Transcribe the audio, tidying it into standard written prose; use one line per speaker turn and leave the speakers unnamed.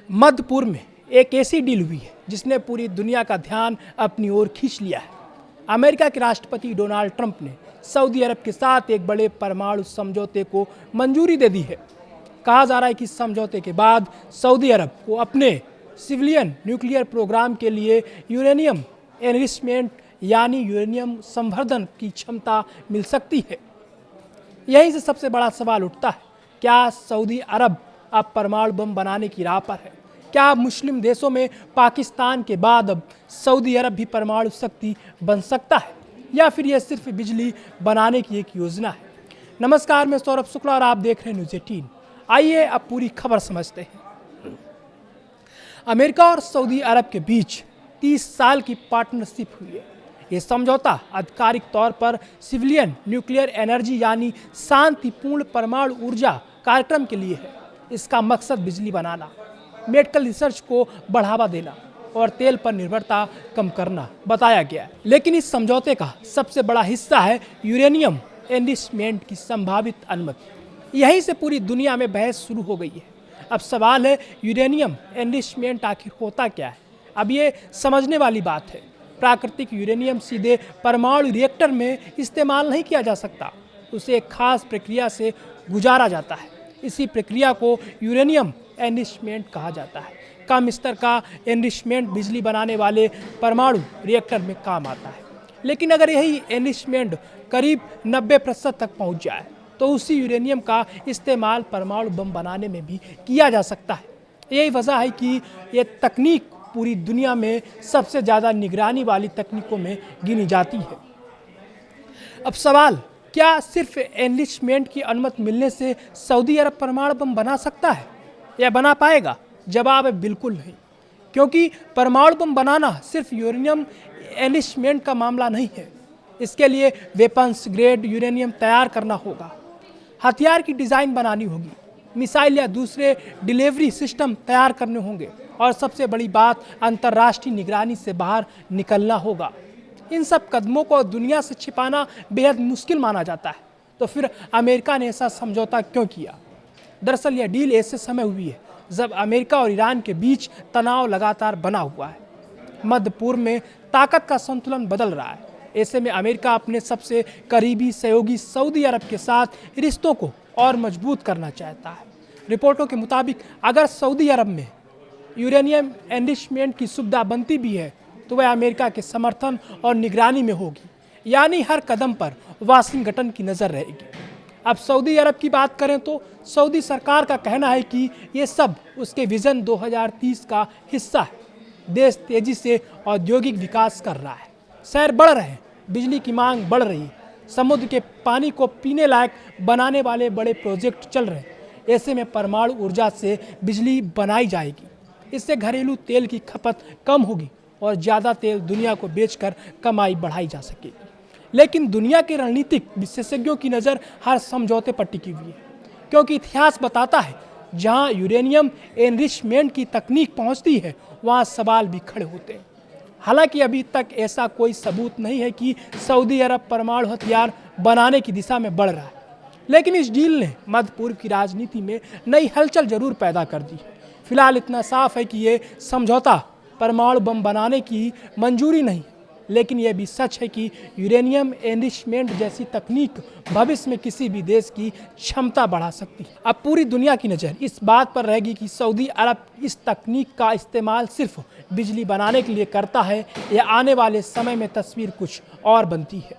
मध्य पूर्व में एक ऐसी डील हुई है जिसने पूरी दुनिया का ध्यान अपनी ओर खींच लिया है। अमेरिका के राष्ट्रपति डोनाल्ड ट्रंप ने सऊदी अरब के साथ एक बड़े परमाणु समझौते को मंजूरी दे दी है। कहा जा रहा है कि इस समझौते के बाद सऊदी अरब को अपने सिविलियन न्यूक्लियर प्रोग्राम के लिए यूरेनियम एनरिचमेंट यानी यूरेनियम संवर्धन की क्षमता मिल सकती है। यहीं से सबसे बड़ा सवाल उठता है, क्या सऊदी अरब अब परमाणु बम बनाने की राह पर है? क्या मुस्लिम देशों में पाकिस्तान के बाद अब सऊदी अरब भी परमाणु शक्ति बन सकता है, या फिर यह सिर्फ बिजली बनाने की एक योजना है? नमस्कार, मैं सौरभ शुक्ला और आप देख रहे हैं न्यूज़ 18। आइए अब पूरी खबर समझते हैं। अमेरिका और सऊदी अरब के बीच 30 साल की पार्टनरशिप हुई है। ये समझौता आधिकारिक तौर पर सिविलियन न्यूक्लियर एनर्जी यानी शांतिपूर्ण परमाणु ऊर्जा कार्यक्रम के लिए है। इसका मकसद बिजली बनाना, मेडिकल रिसर्च को बढ़ावा देना और तेल पर निर्भरता कम करना बताया गया है। लेकिन इस समझौते का सबसे बड़ा हिस्सा है यूरेनियम एनरिचमेंट की संभावित अनुमति। यहीं से पूरी दुनिया में बहस शुरू हो गई है। अब सवाल है, यूरेनियम एनरिचमेंट आखिर होता क्या है? अब ये समझने वाली बात है। प्राकृतिक यूरेनियम सीधे परमाणु रिएक्टर में इस्तेमाल नहीं किया जा सकता, उसे एक खास प्रक्रिया से गुजारा जाता है। इसी प्रक्रिया को यूरेनियम एनरिचमेंट कहा जाता है। कम स्तर का एनरिचमेंट बिजली बनाने वाले परमाणु रिएक्टर में काम आता है। लेकिन अगर यही एनरिचमेंट करीब 90% तक पहुंच जाए तो उसी यूरेनियम का इस्तेमाल परमाणु बम बनाने में भी किया जा सकता है। यही वजह है कि ये तकनीक पूरी दुनिया में सबसे ज़्यादा निगरानी वाली तकनीकों में गिनी जाती है। अब सवाल, क्या सिर्फ एनरिचमेंट की अनुमति मिलने से सऊदी अरब परमाणु बम बना सकता है या बना पाएगा? जवाब है बिल्कुल नहीं, क्योंकि परमाणु बम बनाना सिर्फ यूरेनियम एनरिचमेंट का मामला नहीं है। इसके लिए वेपन्स ग्रेड यूरेनियम तैयार करना होगा, हथियार की डिज़ाइन बनानी होगी, मिसाइल या दूसरे डिलीवरी सिस्टम तैयार करने होंगे और सबसे बड़ी बात, अंतर्राष्ट्रीय निगरानी से बाहर निकलना होगा। इन सब कदमों को दुनिया से छिपाना बेहद मुश्किल माना जाता है। तो फिर अमेरिका ने ऐसा समझौता क्यों किया? दरअसल यह डील ऐसे समय हुई है जब अमेरिका और ईरान के बीच तनाव लगातार बना हुआ है। मध्य पूर्व में ताकत का संतुलन बदल रहा है। ऐसे में अमेरिका अपने सबसे करीबी सहयोगी सऊदी अरब के साथ रिश्तों को और मजबूत करना चाहता है। रिपोर्टों के मुताबिक अगर सऊदी अरब में यूरेनियम एनरिचमेंट की सुविधा बनती भी है तो वह अमेरिका के समर्थन और निगरानी में होगी, यानी हर कदम पर वाशिंगटन की नज़र रहेगी। अब सऊदी अरब की बात करें तो सऊदी सरकार का कहना है कि ये सब उसके विजन 2030 का हिस्सा है। देश तेजी से औद्योगिक विकास कर रहा है, शहर बढ़ रहे हैं, बिजली की मांग बढ़ रही है, समुद्र के पानी को पीने लायक बनाने वाले बड़े प्रोजेक्ट चल रहे हैं। ऐसे में परमाणु ऊर्जा से बिजली बनाई जाएगी। इससे घरेलू तेल की खपत कम होगी और ज़्यादा तेल दुनिया को बेचकर कमाई बढ़ाई जा सकेगी। लेकिन दुनिया के रणनीतिक विशेषज्ञों की नज़र हर समझौते पर टिकी हुई है, क्योंकि इतिहास बताता है जहां यूरेनियम एनरिचमेंट की तकनीक पहुंचती है वहां सवाल भी खड़े होते हैं। हालांकि अभी तक ऐसा कोई सबूत नहीं है कि सऊदी अरब परमाणु हथियार बनाने की दिशा में बढ़ रहा है। लेकिन इस डील ने मध्य पूर्व की राजनीति में नई हलचल जरूर पैदा कर दी। फिलहाल इतना साफ है कि ये समझौता परमाणु बम बनाने की मंजूरी नहीं, लेकिन यह भी सच है कि यूरेनियम एनरिचमेंट जैसी तकनीक भविष्य में किसी भी देश की क्षमता बढ़ा सकती है। अब पूरी दुनिया की नज़र इस बात पर रहेगी कि सऊदी अरब इस तकनीक का इस्तेमाल सिर्फ बिजली बनाने के लिए करता है या आने वाले समय में तस्वीर कुछ और बनती है।